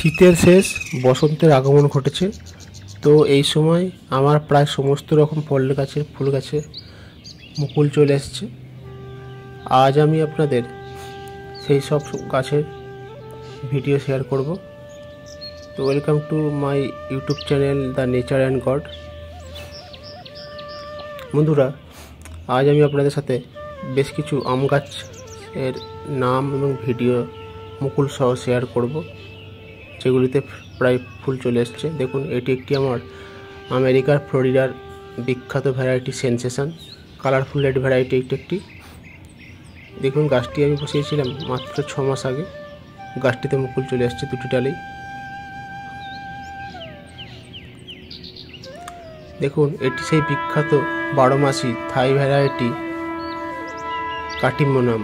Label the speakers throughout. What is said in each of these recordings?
Speaker 1: শীতের শেষ বসন্তের আগমন ঘটেছে। তো এই সময় আমার প্রায় সমস্ত রকম ফুল গাছে মুকুল চলে এসছে। আজ আমি আপনাদের সেই সব গাছের ভিডিও শেয়ার করব। তো welcome to my YouTube channel the nature and god. বন্ধুরা, আজ আমি আপনাদের সাথে বেশ কিছু আম গাছের নাম এবং ভিডিও মুকুল সহ শেয়ার করব, যেগুলিতে প্রায় ফুল চলে এসছে। দেখুন, এটি একটি আমার আমেরিকার ফ্লোরিডার বিখ্যাত variety sensation colourful red variety. একটি দেখুন, গাছটি আমি বসিয়েছিলাম মাত্র 6 মাস আগে। গাছটিতে মুকুল চলে আসছে দুটি ডালেই। দেখুন, এটি সেই বিখ্যাত 12 মাসি থাই ভ্যারাইটি কাটিমোনাম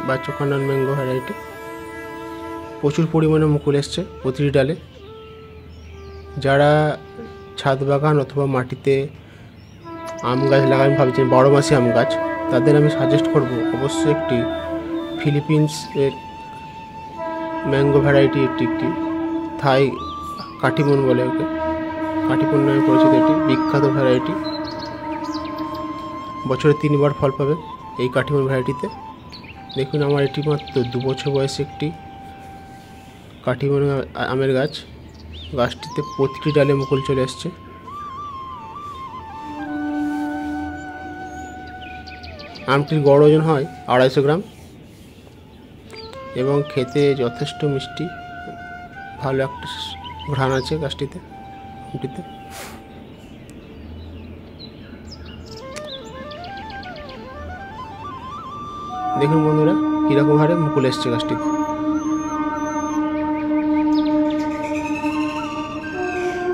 Speaker 1: বা চোকানান ম্যাঙ্গো ভ্যারাইটি। প্রচুর পরিমাণে মুকুল এসছে প্রতিটি ডালে। যারা ছাদ বাগান অথবা মাটিতে আম গাছ লাগাবেন ভাবছেন, 12 মাসি আম গাছ, তাদের আমি সাজেস্ট করব অবশ্যই একটি ফিলিপিন্সের ম্যাঙ্গো ভ্যারাইটি, একটি থাই কাটিমন বলে, ওকে কাটিমন নামে পরিচিত। এটি বিখ্যাত ভ্যারাইটি। বছরে 3 বার ফল পাবে এই কাটিমন ভ্যারাইটিতে। দেখুন, আমার এটি মাত্র 2 বছর বয়সে একটি কাটিমন আমের গাছ। গাছটিতে প্রতিটি ডালে মুকুল চলে আসছে। আমটির গড় ওজন হয় 250 গ্রাম এবং খেতে যথেষ্ট মিষ্টি। ভালো একটা ঘ্রাণ আছে গাছটিতে। দেখুন বন্ধুরা, কীরকম হারে মুকুল এসছে গাছটিতে।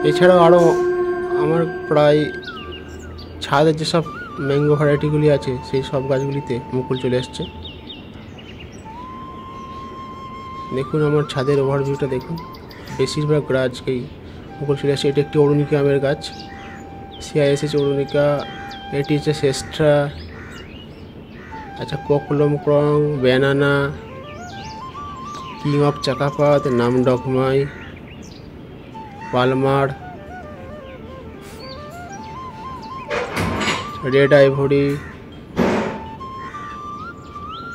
Speaker 1: এছাড়াও আরও আমার প্রায় ছাদের যেসব ম্যাঙ্গো ভ্যারাইটিগুলি আছে সেই সব গাছগুলিতে মুকুল চলে আসছে। দেখুন, আমার ছাদের ওভারভিউটা দেখুন। বেশিরভাগ গাছকেই মুকুল চলে আসছে। এটি একটি অরুণিকা আমের গাছ, CISH অরুণিকা। এটি হচ্ছে শ্রেষ্ঠা, আচ্ছা, কোকলম ক্রং, ব্যানানা, কিং অফ চাকাপাত, নাম ডকমাই, পালমার, রেড আইভরি,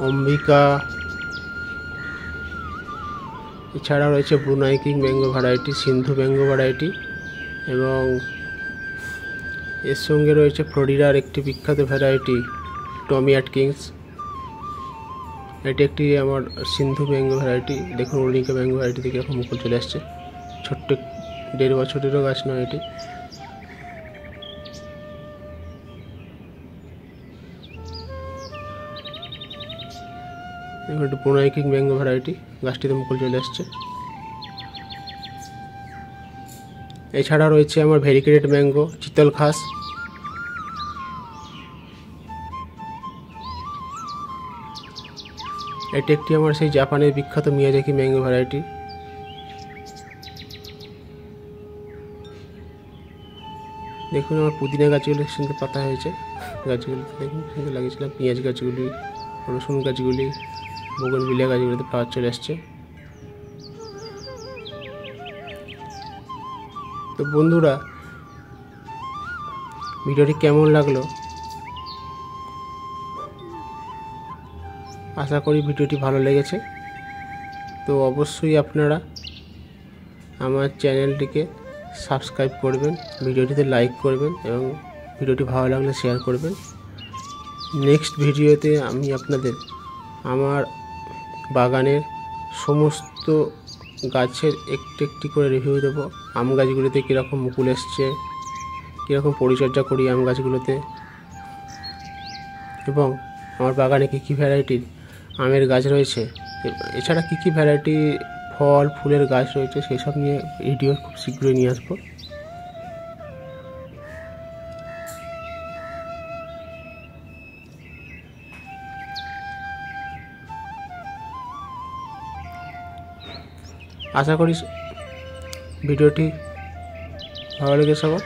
Speaker 1: অম্বিকা। এছাড়াও রয়েছে ব্রুনাই কিং ম্যাঙ্গো ভ্যারাইটি, সিন্ধু ম্যাঙ্গো ভ্যারাইটি, এবং এর সঙ্গে রয়েছে ফ্লোরিডার একটি বিখ্যাত ভ্যারাইটি টমি অ্যাটকিন্স। এটি একটি আমার সিন্ধু ম্যাঙ্গো ভ্যারাইটি। দেখুন, অরুণিকা ম্যাঙ্গো ভ্যারাইটি থেকে এখন মুকুল চলে আসছে। ছোট্ট 1.5 বছরেরও গাছ নয় এটি। দেখুন, একটি ব্রুনাই কিং ম্যাঙ্গো ভ্যারাইটি, গাছটিতে মুকুল চলে আসছে। এছাড়া রয়েছে আমার ভেরিকেটেড ম্যাঙ্গো চিতল ঘাস। এটি একটি আমার সেই জাপানের বিখ্যাত মিয়াজাকি ম্যাঙ্গো ভ্যারাইটি। দেখুন, আমার পুদিনা গাছগুলি সুন্দর পাতা হয়েছে। গাছগুলিতে দেখুন সুন্দর লাগিয়েছিলাম। পেঁয়াজ গাছগুলি, রসুন গাছগুলি, বোগনভিলিয়া গাছগুলিতে ফ্লাওয়ার চলে আসছে। তো বন্ধুরা, ভিডিওটি কেমন লাগলো আশা করি ভিডিওটি ভালো লেগেছে। তো অবশ্যই আপনারা আমার চ্যানেলটিকে সাবস্ক্রাইব করবেন, ভিডিওটিতে লাইক করবেন এবং ভিডিওটি ভালো লাগলে শেয়ার করবেন। নেক্সট ভিডিওতে আমি আপনাদের আমার বাগানের সমস্ত গাছের একটি করে রিভিউ দেবো। আম গাছগুলিতে কীরকম মুকুল এসছে, কীরকম পরিচর্যা করি আম গাছগুলোতে, এবং আমার বাগানে কী ভ্যারাইটির আমের গাছ রয়েছে, এছাড়া কী ভ্যারাইটি ফল ফুলের গাছ রয়েছে, সেই সব নিয়ে ভিডিও খুব শীঘ্রই নিয়ে আসবো। আশা করি ভিডিওটি ভালো লেগে সবার।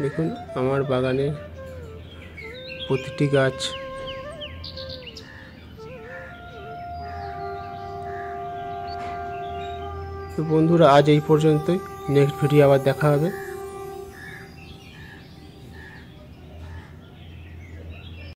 Speaker 1: দেখুন, আমার বাগানে প্রতিটি গাছ তো বন্ধুরা আজ এই পর্যন্তই, নেক্সট ভিডিও আবার দেখা হবে।